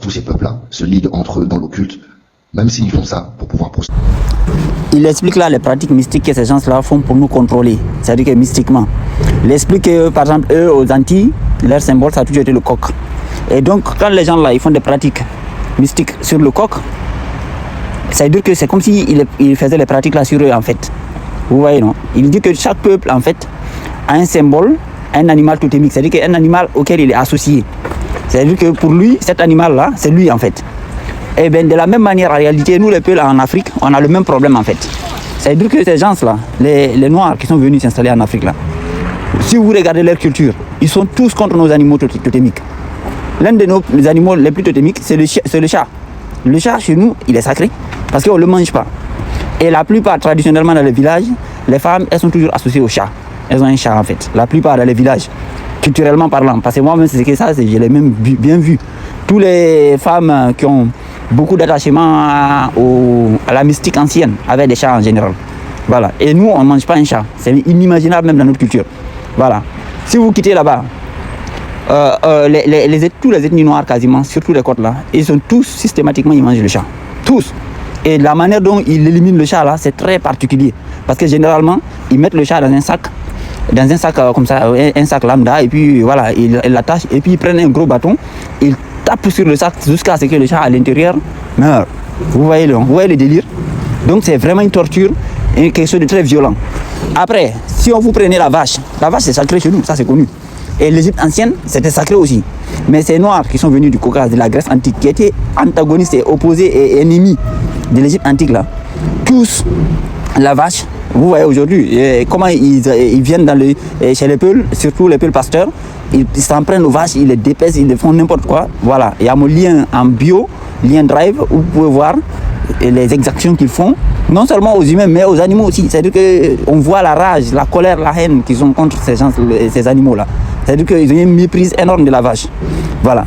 tous ces peuples-là se liguent entre eux dans l'occulte, même s'ils font ça pour pouvoir prospérer. Il explique là les pratiques mystiques que ces gens-là font pour nous contrôler, c'est-à-dire que mystiquement. Il explique que, par exemple, eux, aux Antilles, leur symbole, ça a toujours été le coq. Et donc, quand les gens là, ils font des pratiques mystiques sur le coq, ça veut dire que c'est comme s'ils faisaient les pratiques là sur eux, en fait. Vous voyez, non? Il dit que chaque peuple, en fait, a un symbole, un animal totémique, c'est-à-dire qu'un animal auquel il est associé. C'est-à-dire que pour lui, cet animal-là, c'est lui, en fait. Et bien, de la même manière, en réalité, nous, les peuples en Afrique, on a le même problème, en fait. C'est-à-dire que ces gens-là, les Noirs qui sont venus s'installer en Afrique, là, si vous regardez leur culture, ils sont tous contre nos animaux totémiques. L'un de nos animaux les plus totémiques, c'est le chat. Le chat, chez nous, il est sacré, parce qu'on ne le mange pas. Et la plupart, traditionnellement, dans les villages, les femmes, elles sont toujours associées au chat. Elles ont un chat, en fait. La plupart dans les villages, culturellement parlant. Parce que moi-même, c'est que ça, je l'ai même bien vu. Toutes les femmes qui ont beaucoup d'attachement à la mystique ancienne avaient des chats en général. Voilà. Et nous, on ne mange pas un chat. C'est inimaginable même dans notre culture. Voilà. Si vous quittez là-bas, tous les ethnies noires quasiment, surtout les côtes là, ils sont tous systématiquement, ils mangent le chat. Tous. Et la manière dont ils éliminent le chat là, c'est très particulier. Parce que généralement, ils mettent le chat dans un sac comme ça, un sac lambda, et puis voilà, ils l'attachent, et puis ils prennent un gros bâton, ils tapent sur le sac jusqu'à ce que le chat à l'intérieur meure. Vous voyez le délire? Donc c'est vraiment une torture et quelque chose de très violent. Après, si on vous prenait la vache c'est sacré chez nous, ça c'est connu. Et l'Égypte ancienne, c'était sacré aussi. Mais ces Noirs qui sont venus du Caucase, de la Grèce antique, qui étaient antagonistes et opposés et ennemis de l'Égypte antique là, tous la vache, vous voyez aujourd'hui comment ils viennent chez les Peuls, surtout les Peuls pasteurs, ils s'en prennent aux vaches, ils les dépècent, ils les font n'importe quoi. Voilà, il y a mon lien en bio, lien drive, où vous pouvez voir les exactions qu'ils font, non seulement aux humains, mais aux animaux aussi. C'est-à-dire qu'on voit la rage, la colère, la haine qu'ils ont contre ces animaux-là. C'est-à-dire qu'ils ont une méprise énorme de la vache. Voilà.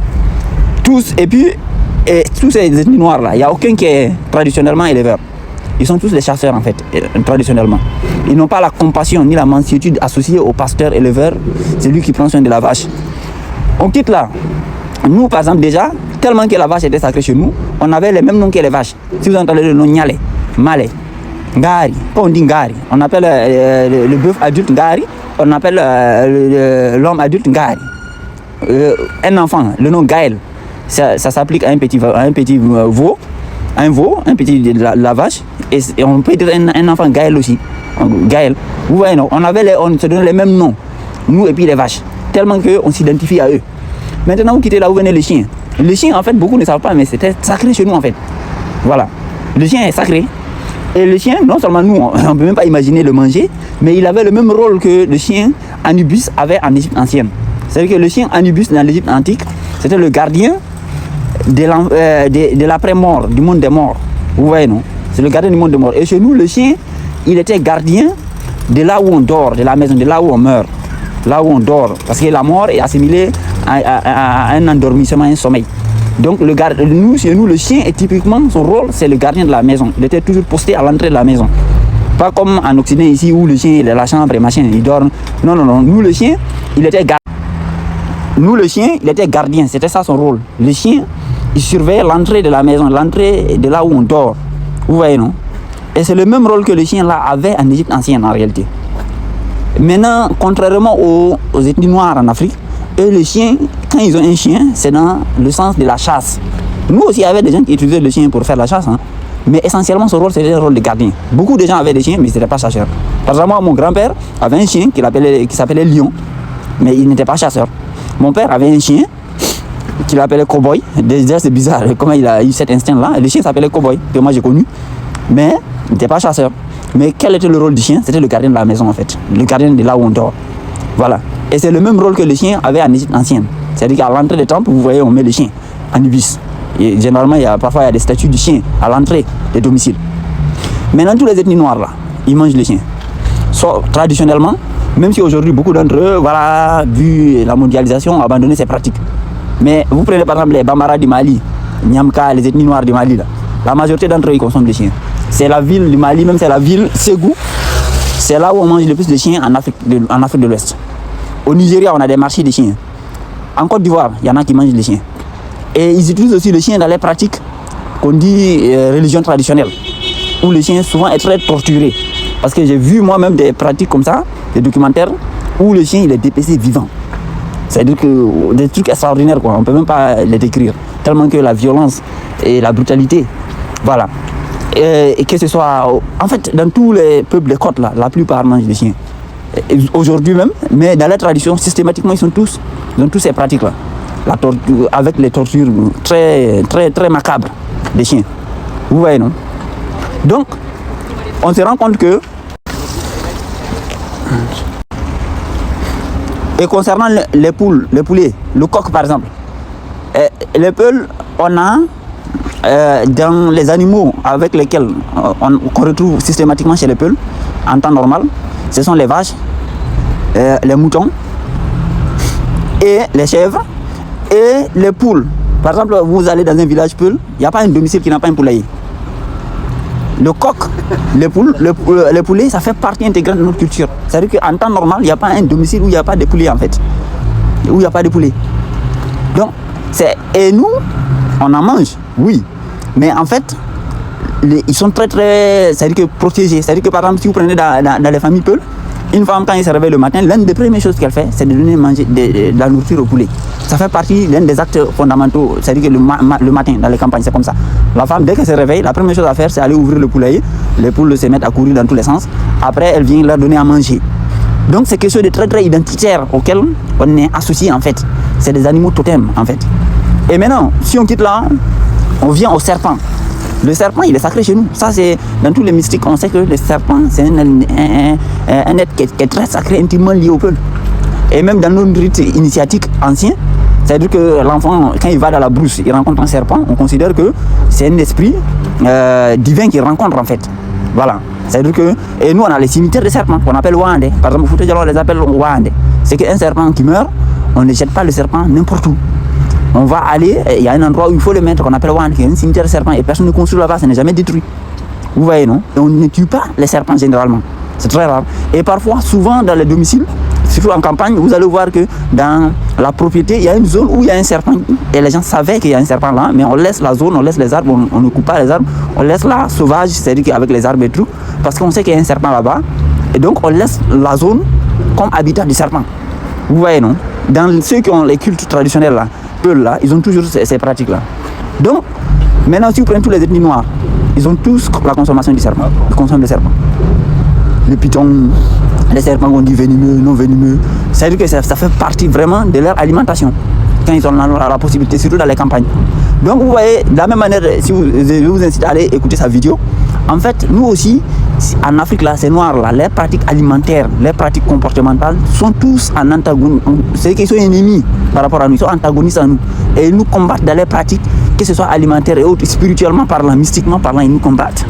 Tous, et puis, tous ces ethnies noirs-là, il n'y a aucun qui est traditionnellement éleveur. Ils sont tous des chasseurs, en fait, traditionnellement. Ils n'ont pas la compassion ni la mansuétude associée au pasteur éleveur, c'est lui qui prend soin de la vache. On quitte là. Nous, par exemple, déjà, tellement que la vache était sacrée chez nous, on avait les mêmes noms que les vaches. Si vous entendez le nom Nyale, Malé, Ngari, pas on dit Ngari, on appelle le bœuf adulte Ngari, on appelle l'homme adulte Ngari. Un enfant, le nom Gaël, ça s'applique à un petit veau, un petit de la vache, et on peut dire un enfant Gaël aussi. Gaël. Vous voyez, non, on se donne les mêmes noms, nous et puis les vaches, tellement qu'on s'identifie à eux. Maintenant, vous quittez là où venaient les chiens. Les chiens, en fait, beaucoup ne savent pas, mais c'était sacré chez nous, en fait. Voilà. Le chien est sacré. Et le chien, non seulement nous, on ne peut même pas imaginer le manger, mais il avait le même rôle que le chien Anubis avait en Égypte ancienne. C'est-à-dire que le chien Anubis dans l'Égypte antique, c'était le gardien de l'après-mort, du monde des morts. Vous voyez, non? C'est le gardien du monde des morts. Et chez nous, le chien, il était gardien de là où on dort, de la maison, de là où on meurt. Là où on dort. Parce que la mort est assimilée à un endormissement, un sommeil. Donc chez nous, le chien est typiquement, son rôle, c'est le gardien de la maison. Il était toujours posté à l'entrée de la maison. Pas comme en Occident ici où le chien il est à la chambre et machin, il dort. Non. Nous, le chien, il était gardien. C'était ça son rôle. Le chien, il surveillait l'entrée de la maison, l'entrée de là où on dort. Vous voyez, non? Et c'est le même rôle que le chien là avait en Égypte ancienne en réalité. Maintenant, contrairement aux ethnies noires en Afrique, eux, les chiens, quand ils ont un chien, c'est dans le sens de la chasse. Nous aussi, il y avait des gens qui utilisaient le chien pour faire la chasse. Hein. Mais essentiellement, son rôle, c'était le rôle de gardien. Beaucoup de gens avaient des chiens, mais ils n'étaient pas chasseurs. Par exemple, moi, mon grand-père avait un chien qui s'appelait Lion, mais il n'était pas chasseur. Mon père avait un chien qu'il appelait Cowboy. Déjà, c'est bizarre comment il a eu cet instinct-là. Le chien s'appelait Cowboy, que moi j'ai connu, mais il n'était pas chasseur. Mais quel était le rôle du chien? C'était le gardien de la maison, en fait. Le gardien de là où on dort. Voilà. Et c'est le même rôle que le chien avait en Égypte ancienne. C'est-à-dire qu'à l'entrée des temples, vous voyez, on met le chien, Anubis. Et généralement, parfois, il y a des statues du chien à l'entrée des domiciles. Maintenant, tous les ethnies noires, là, ils mangent le chien. Soit traditionnellement, même si aujourd'hui, beaucoup d'entre eux, voilà, vu la mondialisation, ont abandonné ces pratiques. Mais vous prenez par exemple les Bambara du Mali, Nyamka, les ethnies noires du Mali, là. La majorité d'entre eux, ils consomment des chiens. C'est la ville du Mali, même c'est la ville Ségou. C'est là où on mange le plus de chiens en Afrique de l'Ouest. Au Nigeria, on a des marchés de chiens. En Côte d'Ivoire, il y en a qui mangent les chiens. Et ils utilisent aussi le chien dans les pratiques qu'on dit religion traditionnelle, où le chien souvent est très torturé. Parce que j'ai vu moi-même des pratiques comme ça, des documentaires, où le chien il est dépecé vivant. C'est-à-dire que des trucs extraordinaires, quoi. On ne peut même pas les décrire. Tellement que la violence et la brutalité, voilà. Et que ce soit, en fait, dans tous les peuples des côtes, là, la plupart mangent des chiens. Aujourd'hui même, mais dans la tradition, systématiquement, ils ont tous ces pratiques-là. Avec les tortures très, très, très macabres des chiens. Vous voyez, non? Donc, on se rend compte que, et concernant les poules, les poulets, le coq par exemple, les peuls, on a dans les animaux avec lesquels qu'on retrouve systématiquement chez les peuls en temps normal, ce sont les vaches, les moutons et les chèvres et les poules. Par exemple, vous allez dans un village peul, il n'y a pas un domicile qui n'a pas un poulailler. Le coq, les poulets, ça fait partie intégrante de notre culture. C'est-à-dire qu'en temps normal, il n'y a pas un domicile où il n'y a pas de poulets en fait. Où il n'y a pas de poulets. Donc, et nous, on en mange, oui. Mais en fait, ils sont très très, c'est-à-dire que protégés. C'est-à-dire que par exemple, si vous prenez dans les familles peules, une femme quand elle se réveille le matin, l'une des premières choses qu'elle fait, c'est de donner manger de la nourriture au poulet. Ça fait partie d'un des actes fondamentaux, c'est-à-dire que le matin dans les campagnes, c'est comme ça. La femme, dès qu'elle se réveille, la première chose à faire, c'est aller ouvrir le poulailler. Les poules se mettent à courir dans tous les sens. Après, elle vient leur donner à manger. Donc c'est quelque chose de très très identitaire auquel on est associé en fait. C'est des animaux totems en fait. Et maintenant, si on quitte là, on vient au serpent. Le serpent, il est sacré chez nous. Ça, c'est dans tous les mystiques, on sait que le serpent, c'est un être qui est très sacré, intimement lié au peuple. Et même dans nos rites initiatiques anciens, c'est-à-dire que l'enfant, quand il va dans la brousse, il rencontre un serpent, on considère que c'est un esprit divin qu'il rencontre en fait. Voilà. C'est-à-dire que, et nous, on a les cimetières de serpents qu'on appelle Wande. Par exemple, au Fouta Djallon, on les appelle Wande. C'est qu'un serpent qui meurt, on ne jette pas le serpent n'importe où. On va aller, il y a un endroit où il faut le mettre qu'on appelle Wande, qui est un cimetière de serpents, et personne ne construit là-bas, ça n'est jamais détruit. Vous voyez, non? Et on ne tue pas les serpents généralement. C'est très rare. Et parfois, souvent dans les domiciles, surtout en campagne, vous allez voir que dans la propriété, il y a une zone où il y a un serpent. Et les gens savaient qu'il y a un serpent là, mais on laisse la zone, on laisse les arbres, on ne coupe pas les arbres, on laisse là sauvage, c'est-à-dire qu'avec les arbres et tout, parce qu'on sait qu'il y a un serpent là-bas. Et donc on laisse la zone comme habitat du serpent. Vous voyez, non? Dans ceux qui ont les cultes traditionnels là, eux là, ils ont toujours ces pratiques là. Donc, maintenant si vous prenez tous les ethnies noires, ils ont tous la consommation du serpent. Ils consomment le serpent. Le python, les serpents qu'on dit venimeux, non venimeux. C'est-à-dire que ça fait partie vraiment de leur alimentation quand ils ont la possibilité, surtout dans les campagnes. Donc vous voyez, de la même manière, si je vous incite à aller écouter sa vidéo, en fait, nous aussi, en Afrique, là, ces noirs là, les pratiques alimentaires, les pratiques comportementales sont tous en antagonie. C'est qu'ils sont ennemis par rapport à nous, ils sont antagonistes à nous. Et ils nous combattent dans les pratiques, que ce soit alimentaires et autres, spirituellement parlant, mystiquement parlant, ils nous combattent.